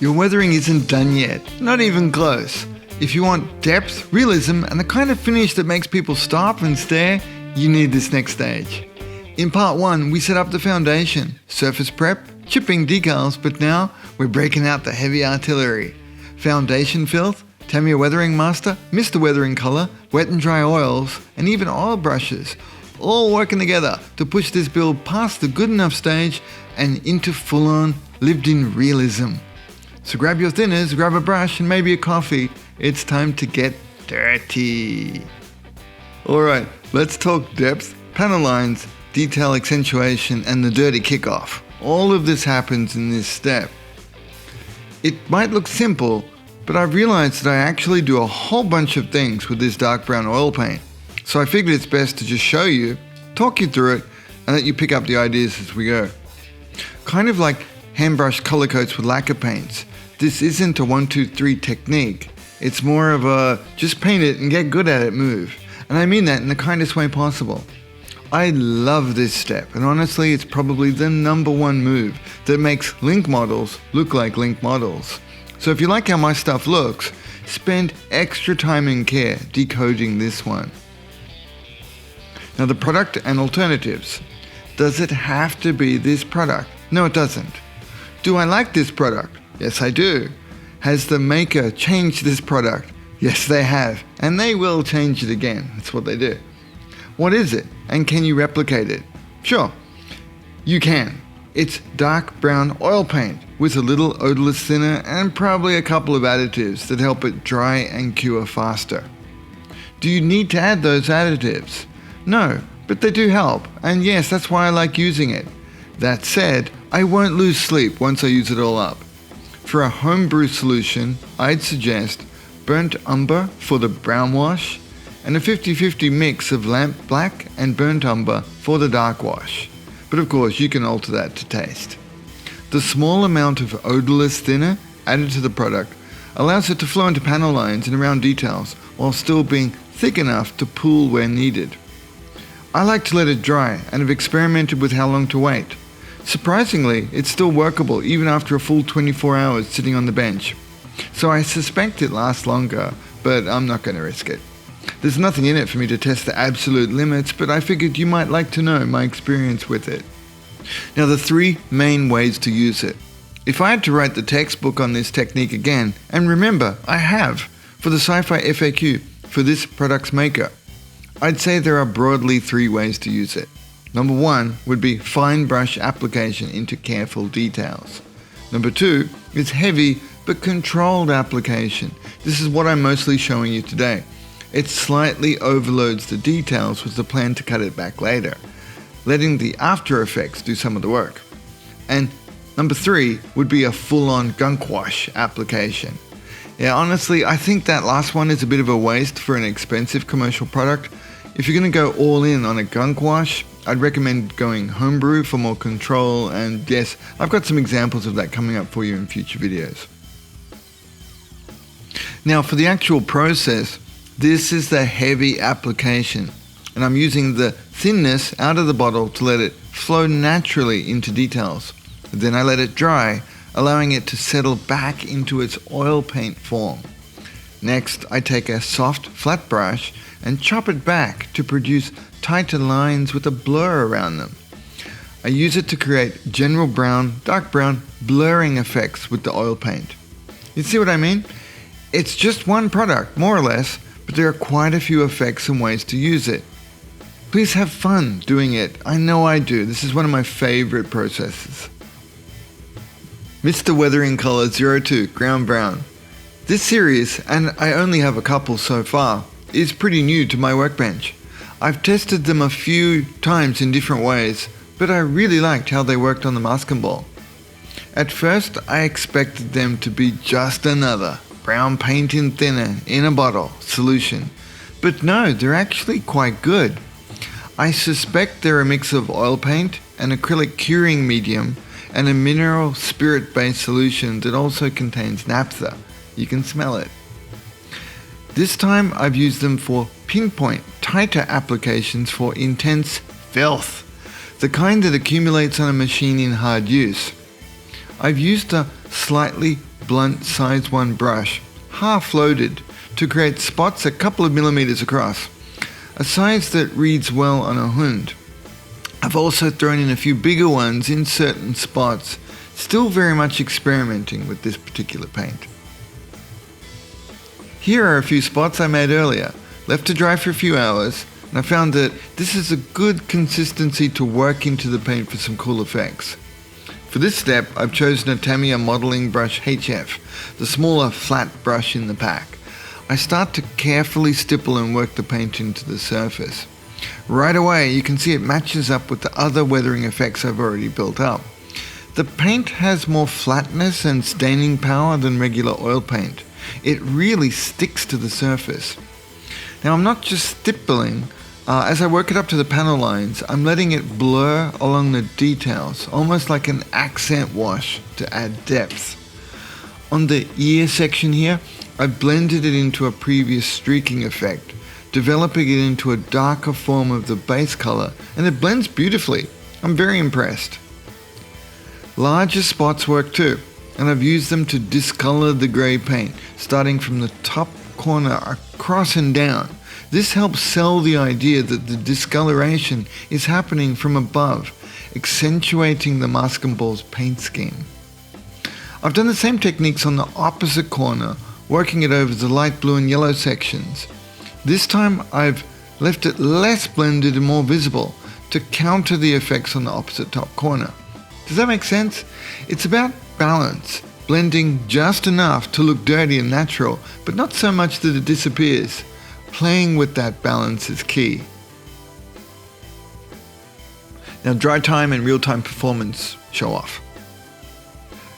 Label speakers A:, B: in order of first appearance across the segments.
A: Your weathering isn't done yet, not even close. If you want depth, realism, and the kind of finish that makes people stop and stare, you need this next stage. In part 1, we set up the foundation, surface prep, chipping decals, but now we're breaking out the heavy artillery. Foundation filth, Tamiya Weathering Master, Mr. Weathering Color, wet and dry oils, and even oil brushes, all working together to push this build past the good enough stage and into full-on, lived-in realism. So grab your thinners, grab a brush, and maybe a coffee. It's time to get dirty. Alright, let's talk depth, panel lines, detail accentuation, and the dirty kickoff. All of this happens in this step. It might look simple, but I've realized that I actually do a whole bunch of things with this dark brown oil paint. So I figured it's best to just show you, talk you through it, and let you pick up the ideas as we go. Kind of like hand brush color coats with lacquer paints. This isn't a 1, 2, 3 technique. It's more of a just paint it and get good at it move. And I mean that in the kindest way possible. I love this step, and honestly it's probably the #1 move that makes link models look like link models. So if you like how my stuff looks, spend extra time and care decoding this one. Now the product and alternatives. Does it have to be this product? No, it doesn't. Do I like this product? Yes, I do. Has the maker changed this product? Yes, they have, and they will change it again. That's what they do. What is it, and can you replicate it? Sure, you can. It's dark brown oil paint with a little odorless thinner and probably a couple of additives that help it dry and cure faster. Do you need to add those additives? No, but they do help, and yes, that's why I like using it. That said, I won't lose sleep once I use it all up. For a homebrew solution, I'd suggest burnt umber for the brown wash and a 50-50 mix of lamp black and burnt umber for the dark wash. But of course, you can alter that to taste. The small amount of odorless thinner added to the product allows it to flow into panel lines and around details while still being thick enough to pool where needed. I like to let it dry and have experimented with how long to wait. Surprisingly, it's still workable even after a full 24 hours sitting on the bench. So I suspect it lasts longer, but I'm not going to risk it. There's nothing in it for me to test the absolute limits, but I figured you might like to know my experience with it. Now the 3 main ways to use it. If I had to write the textbook on this technique again, and remember, I have, for the Sci-Fi FAQ for this product's maker, I'd say there are broadly 3 ways to use it. Number 1 would be fine brush application into careful details. Number 2 is heavy but controlled application. This is what I'm mostly showing you today. It slightly overloads the details with the plan to cut it back later, letting the after effects do some of the work. And number 3 would be a full-on gunk wash application. Yeah, honestly, I think that last one is a bit of a waste for an expensive commercial product. If you're going to go all in on a gunk wash, I'd recommend going homebrew for more control, and yes, I've got some examples of that coming up for you in future videos. Now for the actual process, this is the heavy application, and I'm using the thinness out of the bottle to let it flow naturally into details. Then I let it dry, allowing it to settle back into its oil paint form. Next, I take a soft flat brush and chop it back to produce tighter lines with a blur around them. I use it to create general brown, dark brown blurring effects with the oil paint. You see what I mean? It's just one product, more or less, but there are quite a few effects and ways to use it. Please have fun doing it. I know I do. This is one of my favorite processes. Mr. Weathering Color 02 Ground Brown. This series, and I only have a couple so far, is pretty new to my workbench. I've tested them a few times in different ways, but I really liked how they worked on the MASKENBALL. At first, I expected them to be just another brown paint in thinner in a bottle solution, but no, they're actually quite good. I suspect they're a mix of oil paint, an acrylic curing medium, and a mineral spirit-based solution that also contains naphtha. You can smell it. This time I've used them for pinpoint, tighter applications for intense filth, the kind that accumulates on a machine in hard use. I've used a slightly blunt size 1 brush, half loaded, to create spots a couple of millimeters across, a size that reads well on a HUND. I've also thrown in a few bigger ones in certain spots, still very much experimenting with this particular paint. Here are a few spots I made earlier, left to dry for a few hours, and I found that this is a good consistency to work into the paint for some cool effects. For this step, I've chosen a Tamiya modeling brush HF, the smaller flat brush in the pack. I start to carefully stipple and work the paint into the surface. Right away, you can see it matches up with the other weathering effects I've already built up. The paint has more flatness and staining power than regular oil paint. It really sticks to the surface. Now I'm not just stippling. As I work it up to the panel lines, I'm letting it blur along the details, almost like an accent wash to add depth. On the ear section here, I've blended it into a previous streaking effect, developing it into a darker form of the base color, and it blends beautifully. I'm very impressed. Larger spots work too, and I've used them to discolor the grey paint, starting from the top corner across and down. This helps sell the idea that the discoloration is happening from above, accentuating the MASKENBALL's paint scheme. I've done the same techniques on the opposite corner, working it over the light blue and yellow sections. This time I've left it less blended and more visible to counter the effects on the opposite top corner. Does that make sense? It's about balance, blending just enough to look dirty and natural, but not so much that it disappears. Playing with that balance is key. Now dry time and real-time performance show off.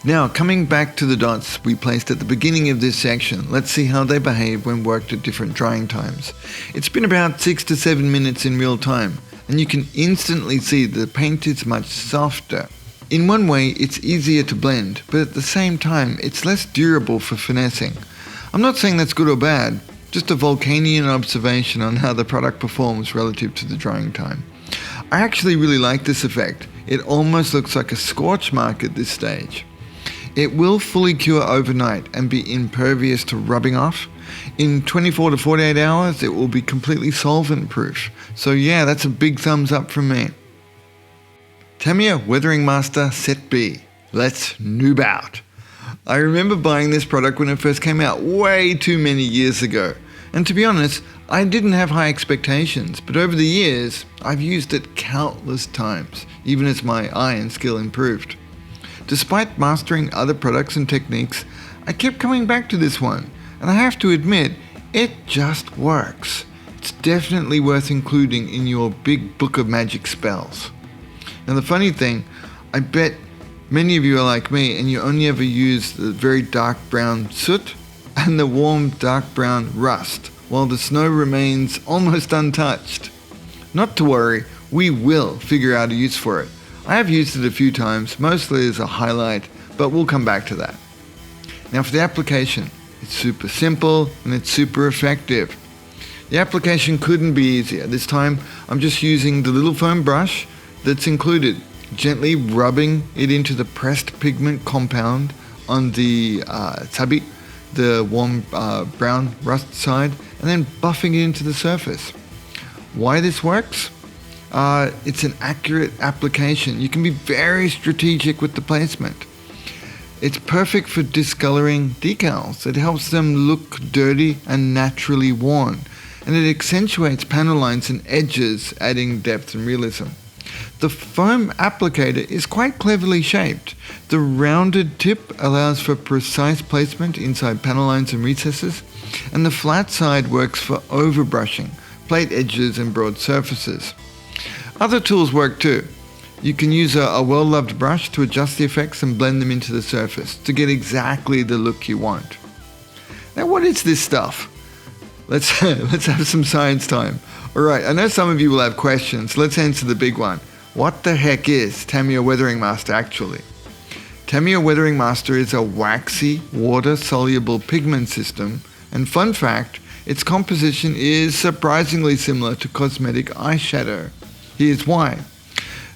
A: Now coming back to the dots we placed at the beginning of this section, let's see how they behave when worked at different drying times. It's been about 6 to 7 minutes in real time, and you can instantly see the paint is much softer. In one way it's easier to blend, but at the same time it's less durable for finessing. I'm not saying that's good or bad, just a Vulcanian observation on how the product performs relative to the drying time. I actually really like this effect. It almost looks like a scorch mark at this stage. It will fully cure overnight and be impervious to rubbing off. In 24 to 48 hours, it will be completely solvent proof. So yeah, that's a big thumbs up from me. Tamiya Weathering Master Set B. Let's noob out. I remember buying this product when it first came out way too many years ago. And to be honest, I didn't have high expectations, but over the years, I've used it countless times, even as my eye and skill improved. Despite mastering other products and techniques, I kept coming back to this one, and I have to admit, it just works. It's definitely worth including in your big book of magic spells. Now the funny thing, I bet many of you are like me and you only ever use the very dark brown soot and the warm dark brown rust, while the snow remains almost untouched. Not to worry, we will figure out a use for it. I have used it a few times, mostly as a highlight, but we'll come back to that. Now for the application, it's super simple and it's super effective. The application couldn't be easier. This time I'm just using the little foam brush that's included, gently rubbing it into the pressed pigment compound on the tabi, the warm brown rust side, and then buffing it into the surface. Why this works? It's an accurate application. You can be very strategic with the placement. It's perfect for discoloring decals. It helps them look dirty and naturally worn, and it accentuates panel lines and edges, adding depth and realism. The foam applicator is quite cleverly shaped. The rounded tip allows for precise placement inside panel lines and recesses, and the flat side works for overbrushing, plate edges and broad surfaces. Other tools work too. You can use a well-loved brush to adjust the effects and blend them into the surface to get exactly the look you want. Now what is this stuff? Let's have some science time. Alright, I know some of you will have questions. Let's answer the big one. What the heck is Tamiya Weathering Master actually? Tamiya Weathering Master is a waxy, water-soluble pigment system, and fun fact, its composition is surprisingly similar to cosmetic eyeshadow. Here's why.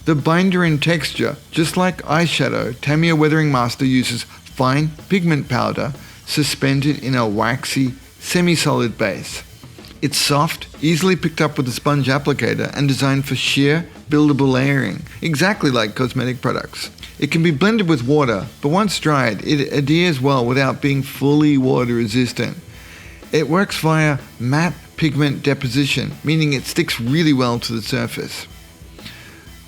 A: The binder and texture, just like eyeshadow, Tamiya Weathering Master uses fine pigment powder suspended in a waxy, semi-solid base. It's soft, easily picked up with a sponge applicator, and designed for sheer, buildable layering, exactly like cosmetic products. It can be blended with water, but once dried, it adheres well without being fully water resistant. It works via matte pigment deposition, meaning it sticks really well to the surface.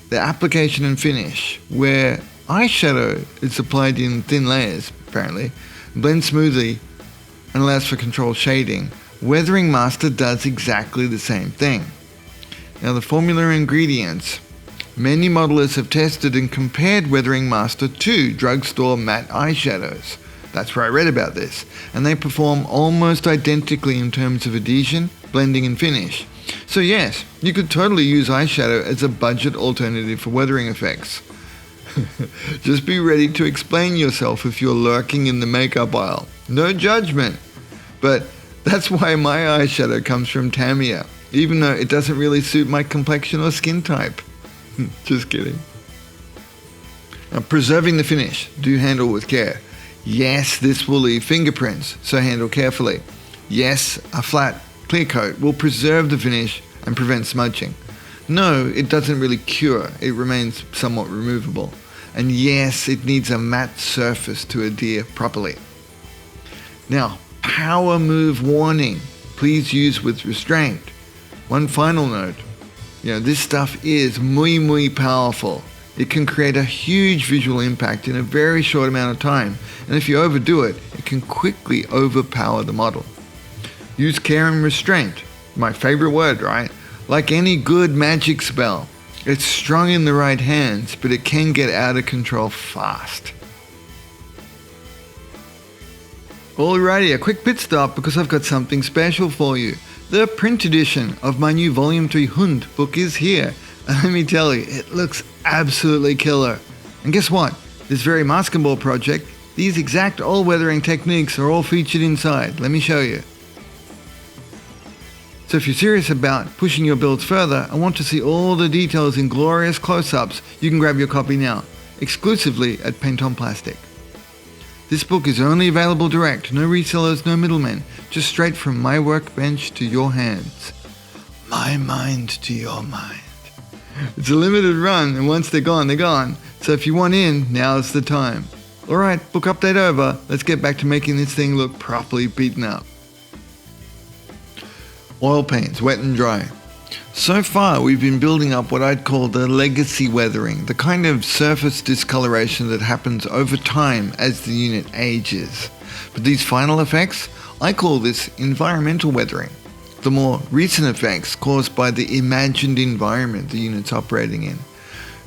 A: The application and finish, where eyeshadow is applied in thin layers, apparently, blends smoothly and allows for controlled shading. Weathering Master does exactly the same thing. Now the formula ingredients. Many modelers have tested and compared Weathering Master to drugstore matte eyeshadows. That's where I read about this. And they perform almost identically in terms of adhesion, blending and finish. So yes, you could totally use eyeshadow as a budget alternative for weathering effects. Just be ready to explain yourself if you're lurking in the makeup aisle. No judgment. But that's why my eyeshadow comes from Tamiya, even though it doesn't really suit my complexion or skin type. Just kidding. Now, preserving the finish. Do handle with care. Yes, this will leave fingerprints, so handle carefully. Yes, a flat, clear coat will preserve the finish and prevent smudging. No, it doesn't really cure. It remains somewhat removable. And yes, it needs a matte surface to adhere properly. Now, power move warning. Please use with restraint. One final note. This stuff is muy powerful. It can create a huge visual impact in a very short amount of time, and if you overdo it, it can quickly overpower the model. Use care and restraint. My favorite word, right? Like any good magic spell, it's strong in the right hands, but it can get out of control fast. Alrighty, a quick pit stop because I've got something special for you. The print edition of my new Volume 3 HUND book is here, and let me tell you, it looks absolutely killer. And guess what? This very MASKENBALL project, these exact oil weathering techniques are all featured inside. Let me show you. So if you're serious about pushing your builds further and want to see all the details in glorious close-ups, you can grab your copy now, exclusively at Paint on Plastic. This book is only available direct, no resellers, no middlemen, just straight from my workbench to your hands. My mind to your mind. It's a limited run, and once they're gone, they're gone. So if you want in, now's the time. Alright, book update over. Let's get back to making this thing look properly beaten up. Oil paints, wet and dry. So far, we've been building up what I'd call the legacy weathering, the kind of surface discoloration that happens over time as the unit ages. But these final effects, I call this environmental weathering. The more recent effects caused by the imagined environment the unit's operating in.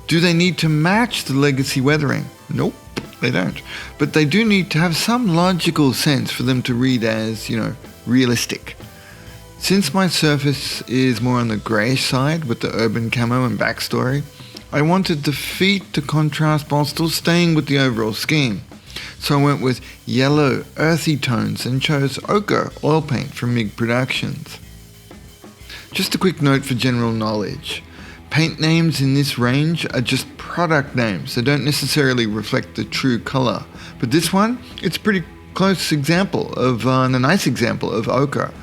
A: Do they need to match the legacy weathering? Nope, they don't. But they do need to have some logical sense for them to read as, realistic. Since my surface is more on the greyish side with the urban camo and backstory, I wanted the feet to contrast while still staying with the overall scheme. So I went with yellow, earthy tones and chose ochre oil paint from MIG Productions. Just a quick note for general knowledge. Paint names in this range are just product names. They don't necessarily reflect the true colour. But this one, it's a pretty close example of, a nice example of ochre.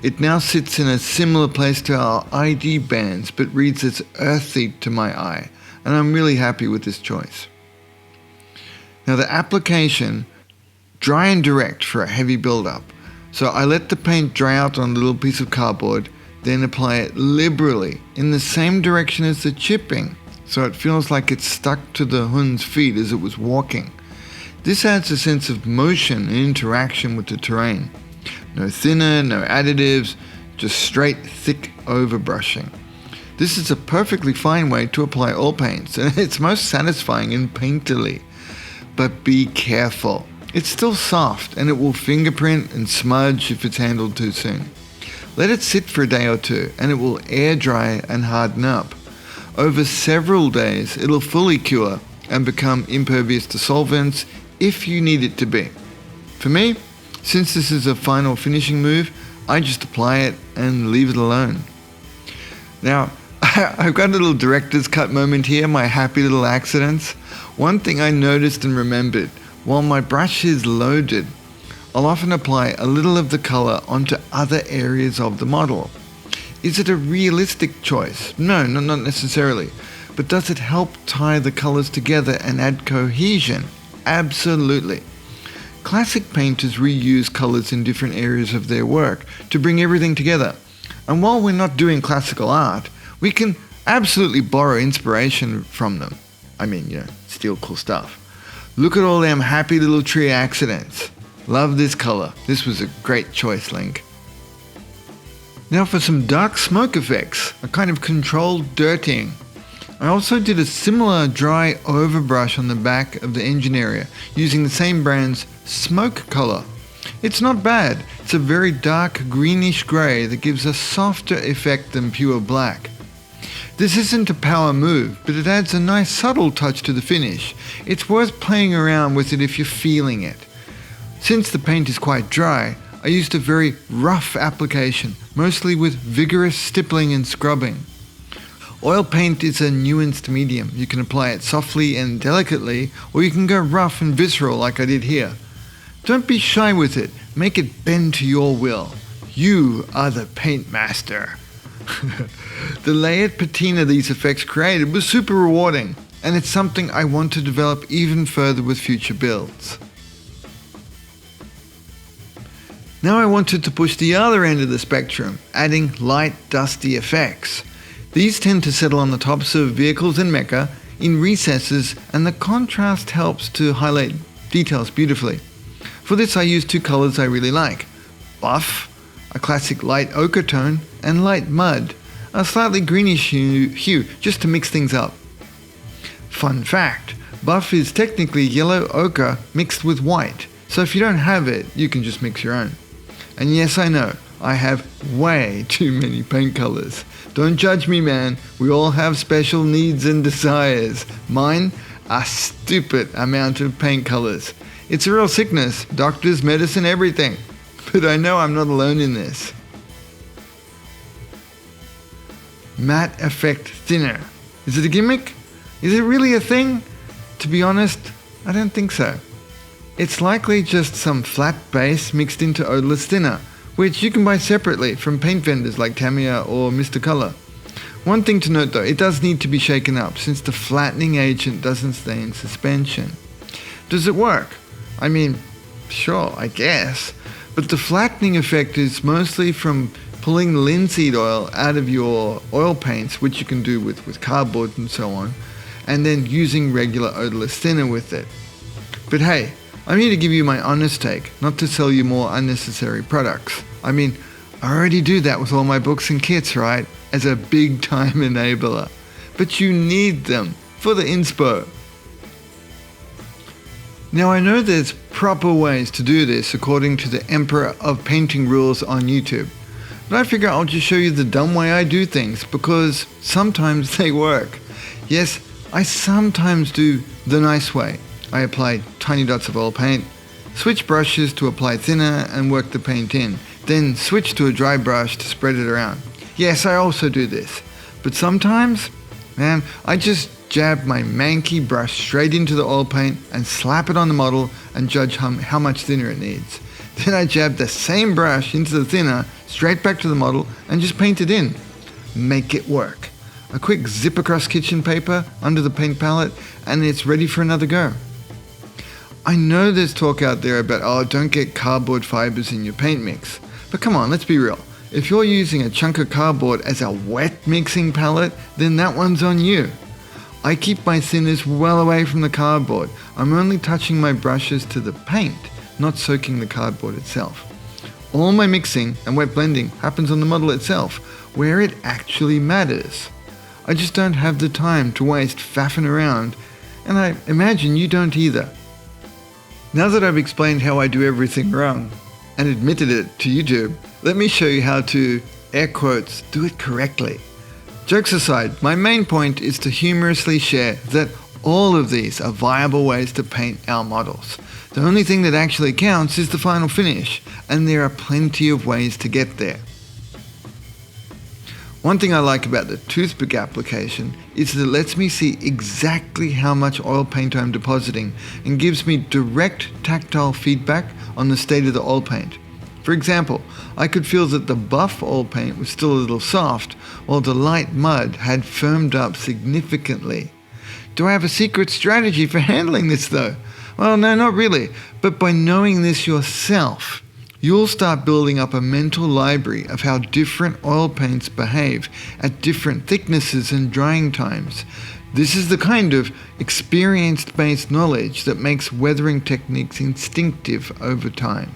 A: It now sits in a similar place to our ID bands, but reads as earthy to my eye, and I'm really happy with this choice. Now the application, dry and direct for a heavy build-up. So I let the paint dry out on a little piece of cardboard, then apply it liberally in the same direction as the chipping, so it feels like it's stuck to the HUND's feet as it was walking. This adds a sense of motion and interaction with the terrain. No thinner, no additives, just straight, thick overbrushing. This is a perfectly fine way to apply oil paints, and it's most satisfying and painterly. But be careful. It's still soft, and it will fingerprint and smudge if it's handled too soon. Let it sit for a day or two, and it will air dry and harden up. Over several days, it'll fully cure and become impervious to solvents if you need it to be. For me, since this is a final finishing move, I just apply it and leave it alone. Now, I've got a little director's cut moment here, my happy little accidents. One thing I noticed and remembered While my brush is loaded, I'll often apply a little of the color onto other areas of the model. Is it a realistic choice? No, not necessarily. But does it help tie the colors together and add cohesion? Absolutely. Classic painters reuse colors in different areas of their work to bring everything together. And while we're not doing classical art, we can absolutely borrow inspiration from them. I mean, steal cool stuff. Look at all them happy little tree accidents. Love this color. This was a great choice, Link. Now for some dark smoke effects, a kind of controlled dirtying. I also did a similar dry overbrush on the back of the engine area using the same brand's smoke color. It's not bad. It's a very dark greenish grey that gives a softer effect than pure black. This isn't a power move, but it adds a nice subtle touch to the finish. It's worth playing around with it if you're feeling it. Since the paint is quite dry, I used a very rough application, mostly with vigorous stippling and scrubbing. Oil paint is a nuanced medium. You can apply it softly and delicately, or you can go rough and visceral like I did here. Don't be shy with it. Make it bend to your will. You are the paint master. The layered patina these effects created was super rewarding, and it's something I want to develop even further with future builds. Now I wanted to push the other end of the spectrum, adding light, dusty effects. These tend to settle on the tops of vehicles and mecha, in recesses, and the contrast helps to highlight details beautifully. For this I use two colors I really like. Buff, a classic light ochre tone, and light mud, a slightly greenish hue, just to mix things up. Fun fact, buff is technically yellow ochre mixed with white, so if you don't have it, you can just mix your own. And yes, I know, I have way too many paint colors. Don't judge me, man. We all have special needs and desires. Mine, a stupid amount of paint colors. It's a real sickness, doctors, medicine, everything. But I know I'm not alone in this. Matte effect thinner. Is it a gimmick? Is it really a thing? To be honest, I don't think so. It's likely just some flat base mixed into odorless thinner, which you can buy separately from paint vendors like Tamiya or Mr. Color. One thing to note though, it does need to be shaken up since the flattening agent doesn't stay in suspension. Does it work? I mean, sure, I guess, but the flattening effect is mostly from pulling the linseed oil out of your oil paints, which you can do with cardboard and so on, and then using regular odorless thinner with it. But hey, I'm here to give you my honest take, not to sell you more unnecessary products. I mean, I already do that with all my books and kits, right? As a big time enabler. But you need them for the inspo. Now I know there's proper ways to do this according to the Emperor of Painting rules on YouTube. But I figure I'll just show you the dumb way I do things because sometimes they work. Yes, I sometimes do the nice way. I apply tiny dots of oil paint, switch brushes to apply thinner and work the paint in, then switch to a dry brush to spread it around. Yes, I also do this, but sometimes, man, I just jab my manky brush straight into the oil paint and slap it on the model and judge how much thinner it needs. Then I jab the same brush into the thinner, straight back to the model and just paint it in. Make it work. A quick zip across kitchen paper under the paint palette and it's ready for another go. I know there's talk out there about, don't get cardboard fibers in your paint mix. But come on, let's be real. If you're using a chunk of cardboard as a wet mixing palette, then that one's on you. I keep my thinners well away from the cardboard. I'm only touching my brushes to the paint, not soaking the cardboard itself. All my mixing and wet blending happens on the model itself, where it actually matters. I just don't have the time to waste faffing around, and I imagine you don't either. Now that I've explained how I do everything wrong, and admitted it to YouTube, let me show you how to, air quotes, do it correctly. Jokes aside, my main point is to humorously share that all of these are viable ways to paint our models. The only thing that actually counts is the final finish, and there are plenty of ways to get there. One thing I like about the toothpick application is that it lets me see exactly how much oil paint I'm depositing and gives me direct tactile feedback on the state of the oil paint. For example, I could feel that the buff oil paint was still a little soft, while the light mud had firmed up significantly. Do I have a secret strategy for handling this though? Well, no, not really. But by knowing this yourself, you'll start building up a mental library of how different oil paints behave at different thicknesses and drying times. This is the kind of experience-based knowledge that makes weathering techniques instinctive over time.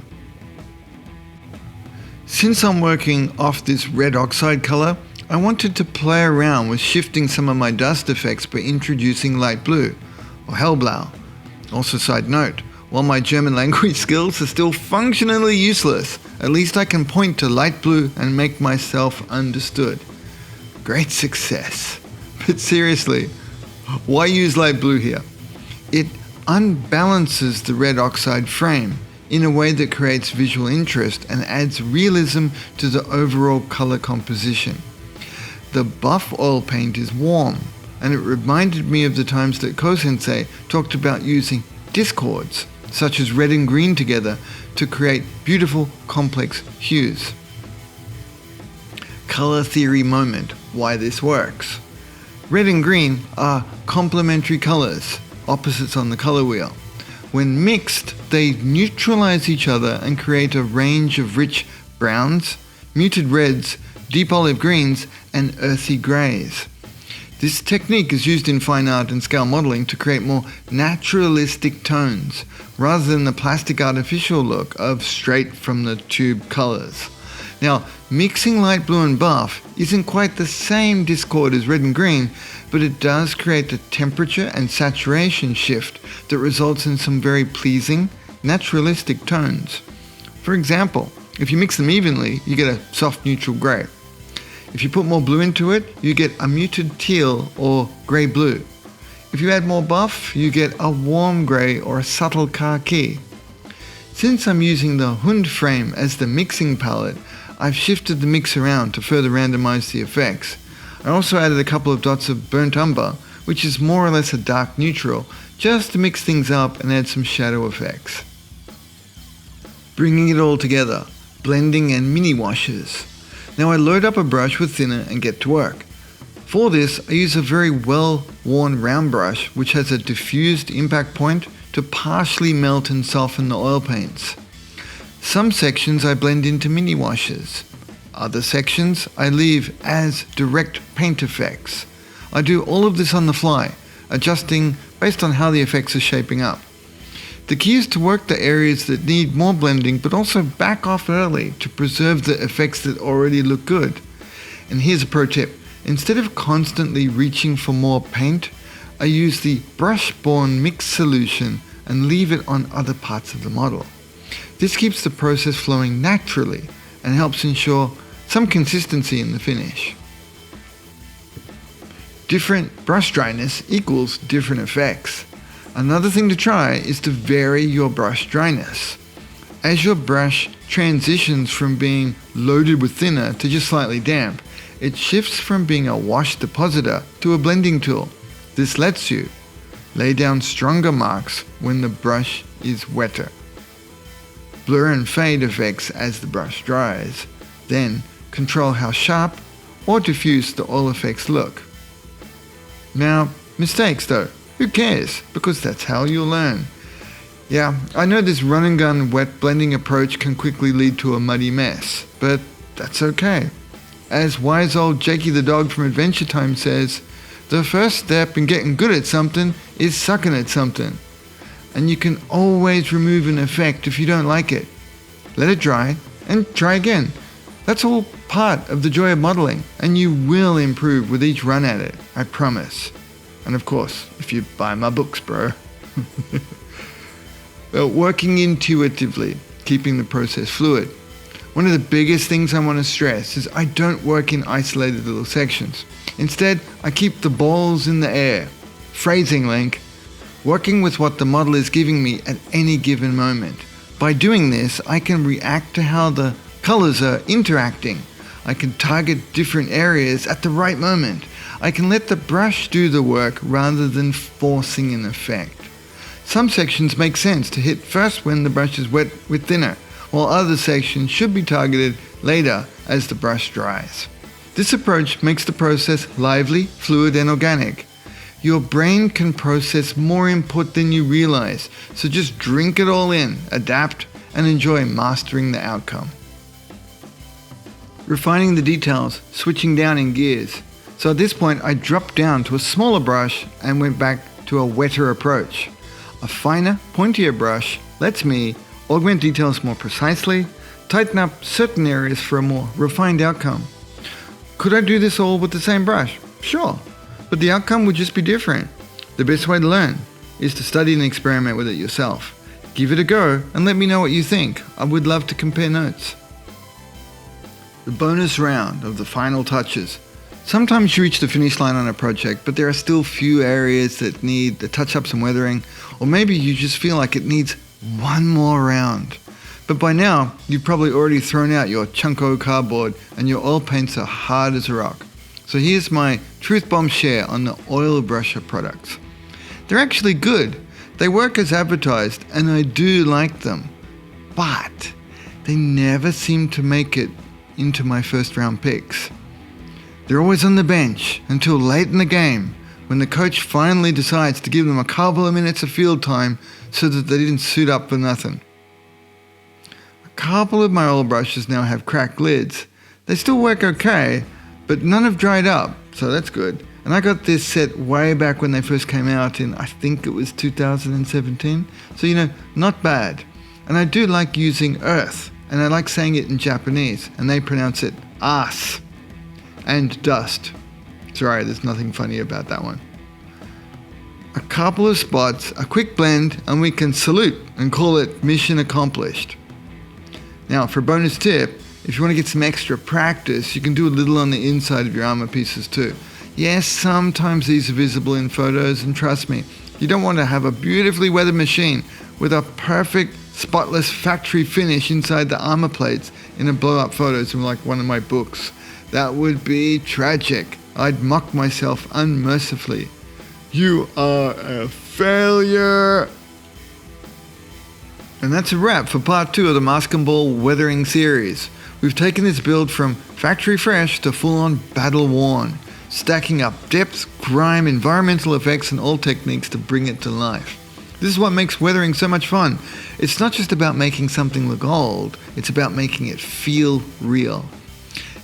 A: Since I'm working off this red oxide color, I wanted to play around with shifting some of my dust effects by introducing light blue, or hellblau. Also, side note, while my German language skills are still functionally useless, at least I can point to light blue and make myself understood. Great success. But seriously, why use light blue here? It unbalances the red oxide frame in a way that creates visual interest and adds realism to the overall color composition. The buff oil paint is warm, and it reminded me of the times that Ko-sensei talked about using discords, such as red and green together, to create beautiful, complex hues. Color theory moment, why this works. Red and green are complementary colors, opposites on the color wheel. When mixed, they neutralize each other and create a range of rich browns, muted reds, deep olive greens, and earthy greys. This technique is used in fine art and scale modeling to create more naturalistic tones, rather than the plastic artificial look of straight from the tube colors. Now, mixing light blue and buff isn't quite the same discord as red and green, but it does create a temperature and saturation shift that results in some very pleasing, naturalistic tones. For example, if you mix them evenly, you get a soft neutral grey. If you put more blue into it, you get a muted teal or grey-blue. If you add more buff, you get a warm grey or a subtle khaki. Since I'm using the HUND frame as the mixing palette, I've shifted the mix around to further randomize the effects. I also added a couple of dots of burnt umber, which is more or less a dark neutral, just to mix things up and add some shadow effects. Bringing it all together, blending and mini washes. Now I load up a brush with thinner and get to work. For this, I use a very well-worn round brush which has a diffused impact point to partially melt and soften the oil paints. Some sections I blend into mini washes. Other sections I leave as direct paint effects. I do all of this on the fly, adjusting based on how the effects are shaping up. The key is to work the areas that need more blending, but also back off early to preserve the effects that already look good. And here's a pro tip. Instead of constantly reaching for more paint, I use the brush-borne mix solution and leave it on other parts of the model. This keeps the process flowing naturally and helps ensure some consistency in the finish. Different brush dryness equals different effects. Another thing to try is to vary your brush dryness. As your brush transitions from being loaded with thinner to just slightly damp, it shifts from being a wash depositor to a blending tool. This lets you lay down stronger marks when the brush is wetter. Blur and fade effects as the brush dries, then control how sharp or diffuse the oil effects look. Now, mistakes though. Who cares? Because that's how you'll learn. Yeah, I know this run and gun wet blending approach can quickly lead to a muddy mess, but that's okay. As wise old Jakey the dog from Adventure Time says, the first step in getting good at something is sucking at something. And you can always remove an effect if you don't like it. Let it dry and try again. That's all part of the joy of modeling, and you will improve with each run at it, I promise. And of course, if you buy my books, bro. Well, working intuitively, keeping the process fluid. One of the biggest things I want to stress is I don't work in isolated little sections. Instead, I keep the balls in the air. Phrasing link. Working with what the model is giving me at any given moment. By doing this, I can react to how the colors are interacting. I can target different areas at the right moment. I can let the brush do the work rather than forcing an effect. Some sections make sense to hit first when the brush is wet with thinner, while other sections should be targeted later as the brush dries. This approach makes the process lively, fluid, and organic. Your brain can process more input than you realize, so just drink it all in, adapt, and enjoy mastering the outcome. Refining the details, switching down in gears. So at this point I dropped down to a smaller brush and went back to a wetter approach. A finer, pointier brush lets me augment details more precisely, tighten up certain areas for a more refined outcome. Could I do this all with the same brush? Sure, but the outcome would just be different. The best way to learn is to study and experiment with it yourself. Give it a go and let me know what you think. I would love to compare notes. The bonus round of the final touches. Sometimes you reach the finish line on a project, but there are still few areas that need the touch-ups and weathering, or maybe you just feel like it needs one more round. But by now, you've probably already thrown out your Chunko cardboard and your oil paints are hard as a rock. So here's my truth bomb share on the Oilbrusher products. They're actually good. They work as advertised and I do like them. But they never seem to make it into my first round picks. They're always on the bench until late in the game when the coach finally decides to give them a couple of minutes of field time so that they didn't suit up for nothing. A couple of my oil brushes now have cracked lids. They still work okay, but none have dried up, so that's good. And I got this set way back when they first came out in, I think it was 2017. So not bad. And I do like using earth, and I like saying it in Japanese, and they pronounce it ass. And dust. Sorry, there's nothing funny about that one. A couple of spots, a quick blend, and we can salute and call it mission accomplished. Now, for a bonus tip, if you want to get some extra practice, you can do a little on the inside of your armor pieces too. Yes, sometimes these are visible in photos, and trust me, you don't want to have a beautifully weathered machine with a perfect, spotless factory finish inside the armor plates in a blow-up photos from like one of my books. That would be tragic. I'd mock myself unmercifully. You are a failure. And that's a wrap for part 2 of the MASKENBALL Weathering series. We've taken this build from factory fresh to full-on battle worn, stacking up depth, grime, environmental effects, and all techniques to bring it to life. This is what makes weathering so much fun. It's not just about making something look old, it's about making it feel real.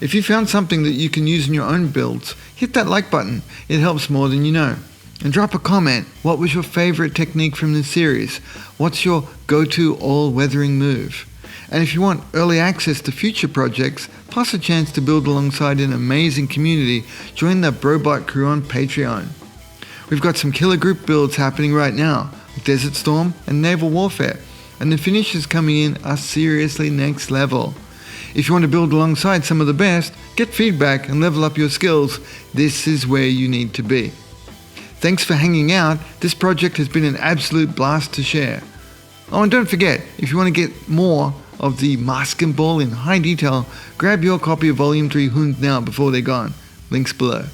A: If you found something that you can use in your own builds, hit that like button. It helps more than you know. And drop a comment. What was your favorite technique from this series? What's your go-to all-weathering move? And if you want early access to future projects, plus a chance to build alongside an amazing community, join the Brobot crew on Patreon. We've got some killer group builds happening right now, Desert Storm and Naval Warfare, and the finishes coming in are seriously next level. If you want to build alongside some of the best, get feedback and level up your skills, this is where you need to be. Thanks for hanging out. This project has been an absolute blast to share. Oh, and don't forget, if you want to get more of the MASKENBALL in high detail, grab your copy of Volume 3 HUND now before they're gone. Links below.